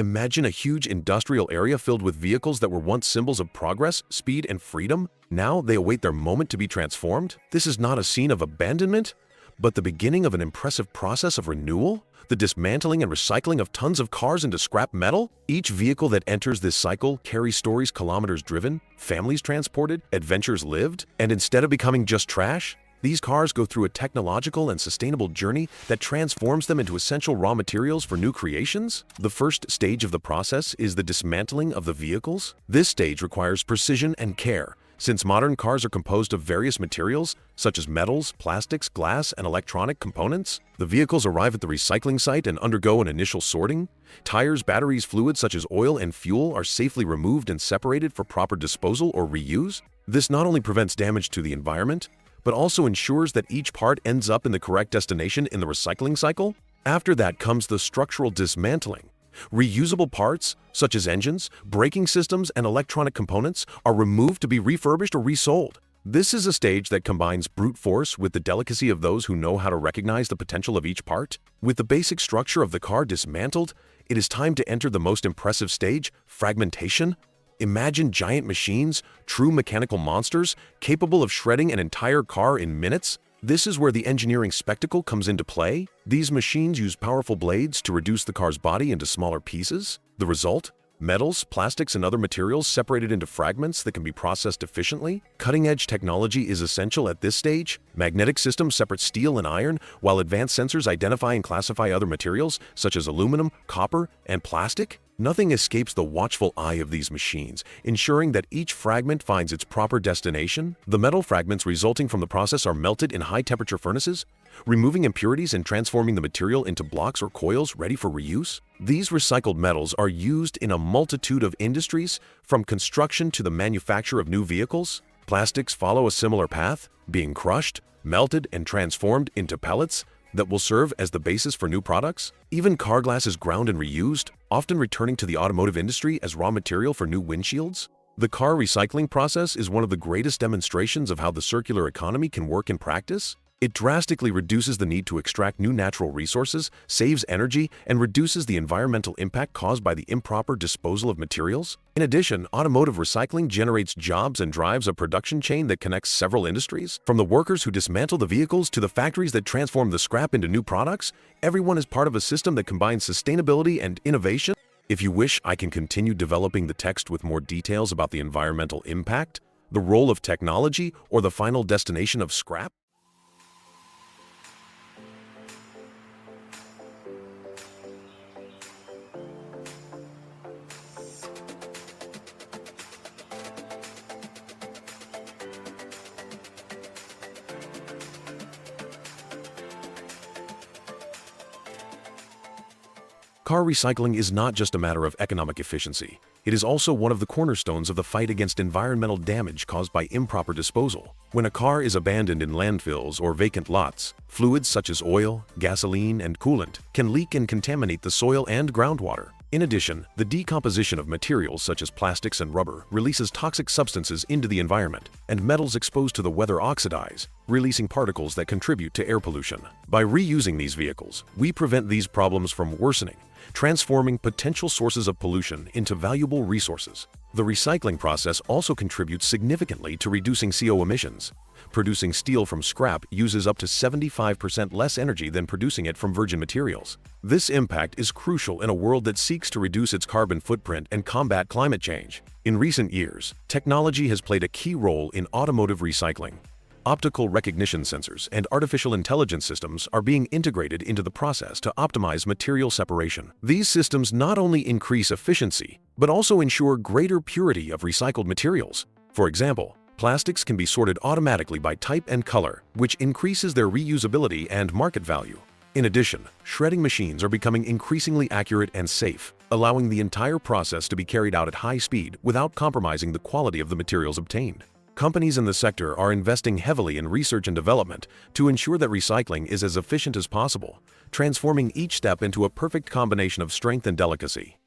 Imagine a huge industrial area filled with vehicles that were once symbols of progress, speed, and freedom. Now they await their moment to be transformed. This is not a scene of abandonment, but the beginning of an impressive process of renewal, the dismantling and recycling of tons of cars into scrap metal. Each vehicle that enters this cycle carries stories: kilometers driven, families transported, adventures lived, and instead of becoming just trash, these cars go through a technological and sustainable journey that transforms them into essential raw materials for new creations. The first stage of the process is the dismantling of the vehicles. This stage requires precision and care. Since modern cars are composed of various materials, such as metals, plastics, glass, and electronic components, the vehicles arrive at the recycling site and undergo an initial sorting. Tires, batteries, fluids such as oil and fuel are safely removed and separated for proper disposal or reuse. This not only prevents damage to the environment, but also ensures that each part ends up in the correct destination in the recycling cycle. After that comes the structural dismantling. Reusable parts, such as engines, braking systems, and electronic components, are removed to be refurbished or resold. This is a stage that combines brute force with the delicacy of those who know how to recognize the potential of each part. With the basic structure of the car dismantled, it is time to enter the most impressive stage: fragmentation. Imagine giant machines, true mechanical monsters, capable of shredding an entire car in minutes. This is where the engineering spectacle comes into play. These machines use powerful blades to reduce the car's body into smaller pieces. The result? Metals, plastics, and other materials separated into fragments that can be processed efficiently. Cutting-edge technology is essential at this stage. Magnetic systems separate steel and iron, while advanced sensors identify and classify other materials, such as aluminum, copper, and plastic. Nothing escapes the watchful eye of these machines, ensuring that each fragment finds its proper destination. The metal fragments resulting from the process are melted in high-temperature furnaces, removing impurities and transforming the material into blocks or coils ready for reuse. These recycled metals are used in a multitude of industries, from construction to the manufacture of new vehicles. Plastics follow a similar path, being crushed, melted, and transformed into pellets that will serve as the basis for new products. Even car glass is ground and reused, often returning to the automotive industry as raw material for new windshields. The car recycling process is one of the greatest demonstrations of how the circular economy can work in practice. It drastically reduces the need to extract new natural resources, saves energy, and reduces the environmental impact caused by the improper disposal of materials. In addition, automotive recycling generates jobs and drives a production chain that connects several industries. From the workers who dismantle the vehicles to the factories that transform the scrap into new products, everyone is part of a system that combines sustainability and innovation. If you wish, I can continue developing the text with more details about the environmental impact, the role of technology, or the final destination of scrap. Car recycling is not just a matter of economic efficiency. It is also one of the cornerstones of the fight against environmental damage caused by improper disposal. When a car is abandoned in landfills or vacant lots, fluids such as oil, gasoline, and coolant can leak and contaminate the soil and groundwater. In addition, the decomposition of materials such as plastics and rubber releases toxic substances into the environment, and metals exposed to the weather oxidize, releasing particles that contribute to air pollution. By reusing these vehicles, we prevent these problems from worsening, transforming potential sources of pollution into valuable resources. The recycling process also contributes significantly to reducing CO emissions. Producing steel from scrap uses up to 75% less energy than producing it from virgin materials. This impact is crucial in a world that seeks to reduce its carbon footprint and combat climate change. In recent years, technology has played a key role in automotive recycling. Optical recognition sensors and artificial intelligence systems are being integrated into the process to optimize material separation. These systems not only increase efficiency, but also ensure greater purity of recycled materials. For example, plastics can be sorted automatically by type and color, which increases their reusability and market value. In addition, shredding machines are becoming increasingly accurate and safe, allowing the entire process to be carried out at high speed without compromising the quality of the materials obtained. Companies in the sector are investing heavily in research and development to ensure that recycling is as efficient as possible, transforming each step into a perfect combination of strength and delicacy.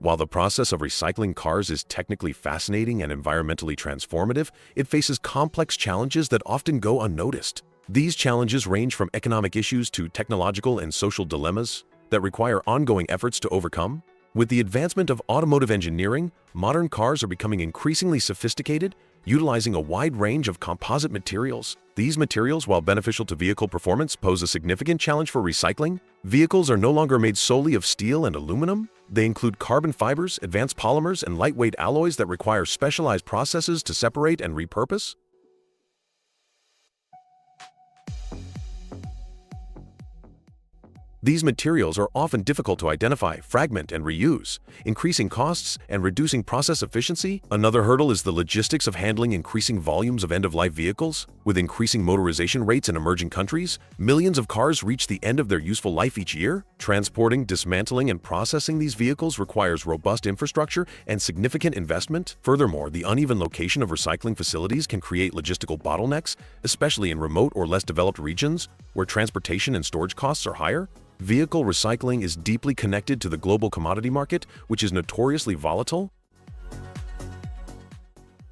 While the process of recycling cars is technically fascinating and environmentally transformative, it faces complex challenges that often go unnoticed. These challenges range from economic issues to technological and social dilemmas that require ongoing efforts to overcome. With the advancement of automotive engineering, modern cars are becoming increasingly sophisticated, utilizing a wide range of composite materials. These materials, while beneficial to vehicle performance, pose a significant challenge for recycling. Vehicles are no longer made solely of steel and aluminum. They include carbon fibers, advanced polymers, and lightweight alloys that require specialized processes to separate and repurpose. These materials are often difficult to identify, fragment, and reuse, increasing costs and reducing process efficiency. Another hurdle is the logistics of handling increasing volumes of end-of-life vehicles. With increasing motorization rates in emerging countries, millions of cars reach the end of their useful life each year. Transporting, dismantling, and processing these vehicles requires robust infrastructure and significant investment. Furthermore, the uneven location of recycling facilities can create logistical bottlenecks, especially in remote or less developed regions where transportation and storage costs are higher. Vehicle recycling is deeply connected to the global commodity market, which is notoriously volatile.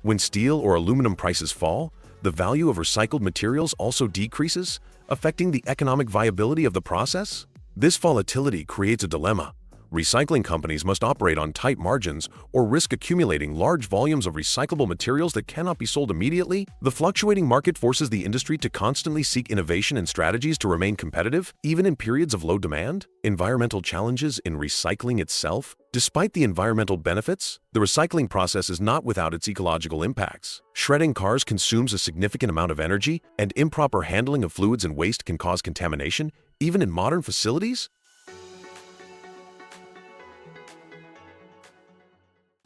When steel or aluminum prices fall, the value of recycled materials also decreases, affecting the economic viability of the process. This volatility creates a dilemma. Recycling companies must operate on tight margins or risk accumulating large volumes of recyclable materials that cannot be sold immediately. The fluctuating market forces the industry to constantly seek innovation and strategies to remain competitive, even in periods of low demand. Environmental challenges in recycling itself. Despite the environmental benefits, the recycling process is not without its ecological impacts. Shredding cars consumes a significant amount of energy, and improper handling of fluids and waste can cause contamination, even in modern facilities.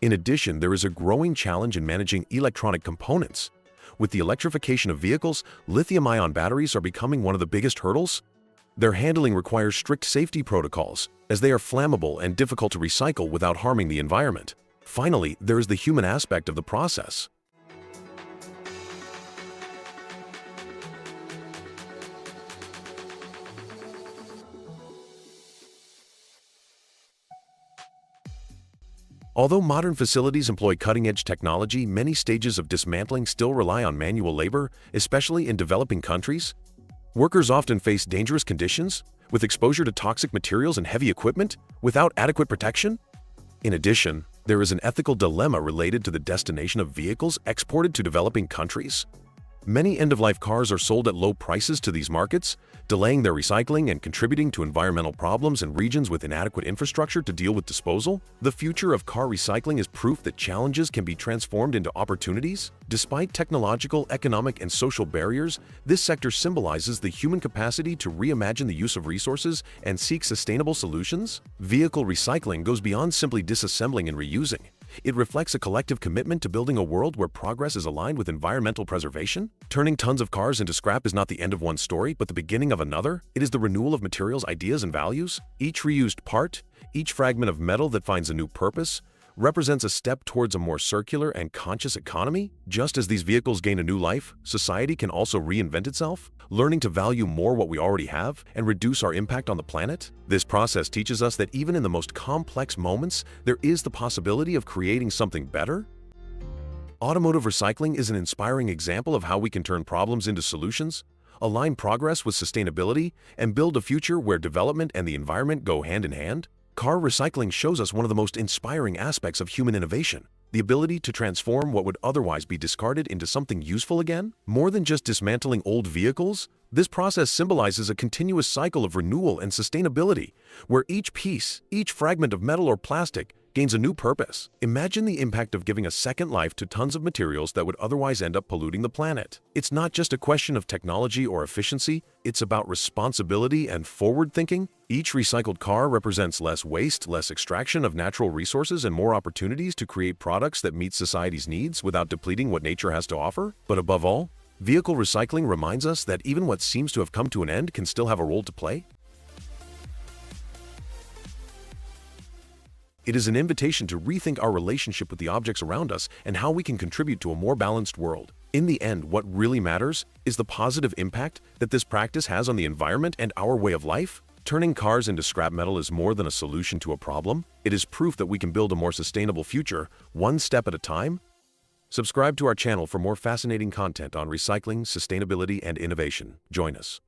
In addition, there is a growing challenge in managing electronic components. With the electrification of vehicles, lithium-ion batteries are becoming one of the biggest hurdles. Their handling requires strict safety protocols, as they are flammable and difficult to recycle without harming the environment. Finally, there is the human aspect of the process. Although modern facilities employ cutting-edge technology, many stages of dismantling still rely on manual labor, especially in developing countries. Workers often face dangerous conditions, with exposure to toxic materials and heavy equipment, without adequate protection. In addition, there is an ethical dilemma related to the destination of vehicles exported to developing countries. Many end-of-life cars are sold at low prices to these markets, delaying their recycling and contributing to environmental problems in regions with inadequate infrastructure to deal with disposal. The future of car recycling is proof that challenges can be transformed into opportunities. Despite technological, economic, and social barriers, this sector symbolizes the human capacity to reimagine the use of resources and seek sustainable solutions. Vehicle recycling goes beyond simply disassembling and reusing. It reflects a collective commitment to building a world where progress is aligned with environmental preservation. Turning tons of cars into scrap is not the end of one story, but the beginning of another. It is the renewal of materials, ideas, and values. Each reused part, each fragment of metal that finds a new purpose, represents a step towards a more circular and conscious economy. Just as these vehicles gain a new life, society can also reinvent itself, learning to value more what we already have and reduce our impact on the planet. This process teaches us that even in the most complex moments, there is the possibility of creating something better. Automotive recycling is an inspiring example of how we can turn problems into solutions, align progress with sustainability, and build a future where development and the environment go hand in hand. Car recycling shows us one of the most inspiring aspects of human innovation, the ability to transform what would otherwise be discarded into something useful again. More than just dismantling old vehicles, this process symbolizes a continuous cycle of renewal and sustainability, where each piece, each fragment of metal or plastic, gains a new purpose. Imagine the impact of giving a second life to tons of materials that would otherwise end up polluting the planet. It's not just a question of technology or efficiency, it's about responsibility and forward thinking. Each recycled car represents less waste, less extraction of natural resources, and more opportunities to create products that meet society's needs without depleting what nature has to offer. But above all, vehicle recycling reminds us that even what seems to have come to an end can still have a role to play. It is an invitation to rethink our relationship with the objects around us and how we can contribute to a more balanced world. In the end, what really matters is the positive impact that this practice has on the environment and our way of life. Turning cars into scrap metal is more than a solution to a problem. It is proof that we can build a more sustainable future, one step at a time. Subscribe to our channel for more fascinating content on recycling, sustainability, and innovation. Join us.